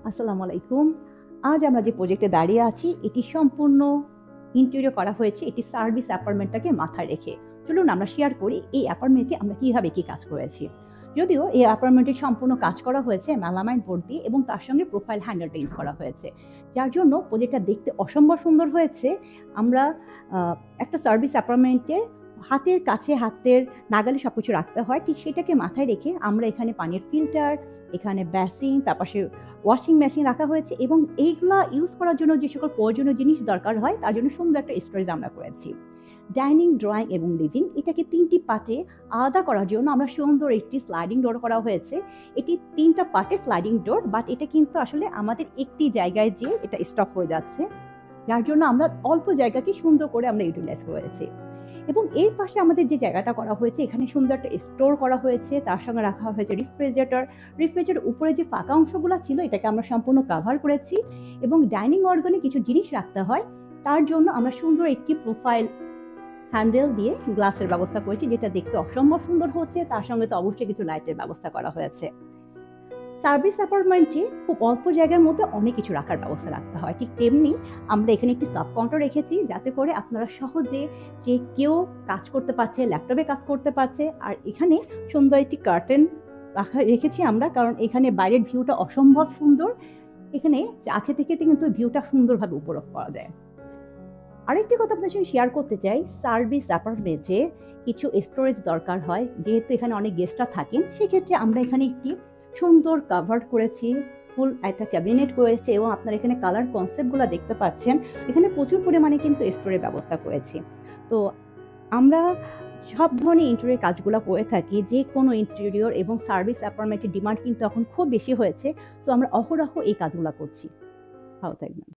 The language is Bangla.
আসসালামু আলাইকুম। আজ আমরা যে প্রজেক্টে দাঁড়িয়ে আছি এটি সম্পূর্ণ ইন্টেরিয়র করা হয়েছে এটি সার্ভিস অ্যাপার্টমেন্টটাকে মাথায় রেখে। চলুন আমরা শেয়ার করি এই অ্যাপার্টমেন্টে আমরা কিভাবে কি কাজ করেছি। যদিও এই অ্যাপার্টমেন্টে সম্পূর্ণ কাজ করা হয়েছে মেলামাইন বোর্ড দিয়ে এবং তার সঙ্গে প্রোফাইল হ্যান্ডেল চেঞ্জ করা হয়েছে। যার জন্য প্রজেক্টটা দেখতে অসম্ভব সুন্দর হয়েছে। আমরা একটা সার্ভিস অ্যাপার্টমেন্টে হাতের কাছে হাতের নাগালে সবকিছু রাখতে হয়, ঠিক সেটাকে মাথায় রেখে আমরা এখানে পানির ফিল্টার, এখানে বেসিন, তার পাশে ওয়াশিং মেশিন রাখা হয়েছে এবং এইগুলা ইউজ করার জন্য যে সকল প্রয়োজনীয় জিনিস দরকার হয় তার জন্য সুন্দর একটা স্টোরেজ আমরা করেছি। ডাইনিং, ড্রয়িং এবং লিভিং এটাকে ৩টি পার্টে আলাদা করার জন্য আমরা সুন্দর একটি স্লাইডিং ডোর করা হয়েছে। এটি ৩টা পার্টে স্লাইডিং ডোর, বাট এটা কিন্তু আসলে আমাদের একটি জায়গায় যেয়ে এটা স্টপ হয়ে যাচ্ছে। যার জন্য আমরা অল্প জায়গাকে সুন্দর করে আমরা ইউটিলাইজ করেছি। এবং এর পাশে আমাদের যে জায়গাটা করা হয়েছে এখানে সুন্দর একটা স্টোর করা হয়েছে, তার সঙ্গে রাখা হয়েছে রেফ্রিজারেটর উপরে যে ফাঁকা অংশগুলো ছিল এটাকে আমরা সম্পূর্ণ কাভার করেছি। এবং ডাইনিং অর্গানে কিছু জিনিস রাখতে হয়, তার জন্য আমরা সুন্দর একটি প্রোফাইল হ্যান্ডেল দিয়ে গ্লাসের ব্যবস্থা করেছি, যেটা দেখতে অসম্ভব সুন্দর হচ্ছে। তার সঙ্গে তো অবশ্যই কিছু লাইটের ব্যবস্থা করা হয়েছে। সার্ভিস অ্যাপার্টমেন্টে খুব অল্প জায়গার মধ্যে অনেক কিছু রাখার ব্যবস্থা রাখতে হয়, ঠিক তেমনি আমরা এখানে একটি সাব কাউন্টার রেখেছি যাতে করে আপনারা সহজে যে কেউ কাজ করতে পারছে, ল্যাপটপে কাজ করতে পারছে। আর এখানে সুন্দর একটি কার্টেন রেখেছি আমরা, কারণ এখানে বাইরের ভিউটা অসম্ভব সুন্দর। এখানে চা খেতে খেতে কিন্তু ভিউটা সুন্দরভাবে উপভোগ করা যায়। আরেকটি কথা আপনার সঙ্গে শেয়ার করতে চাই, সার্ভিস অ্যাপার্টমেন্টে কিছু স্টোরেজ দরকার হয়, যেহেতু এখানে অনেক গেস্টরা থাকেন, সেক্ষেত্রে আমরা এখানে একটি সুন্দর কাভার করেছি, ফুল একটা ক্যাবিনেট করেছে এবং আপনারা এখানে কালার কনসেপ্টগুলো দেখতে পাচ্ছেন। এখানে প্রচুর পরিমাণে কিন্তু স্টোরের ব্যবস্থা করেছি। তো আমরা সব ধরনের ইন্টেরিয়র কাজগুলো করে থাকি, যে কোনো ইন্টেরিয়র এবং সার্ভিস অ্যাপার্টমেন্টের ডিমান্ড কিন্তু এখন খুব বেশি হয়েছে। সো আমরা অহরহ এই কাজগুলো করছি। ভালো থাকবেন।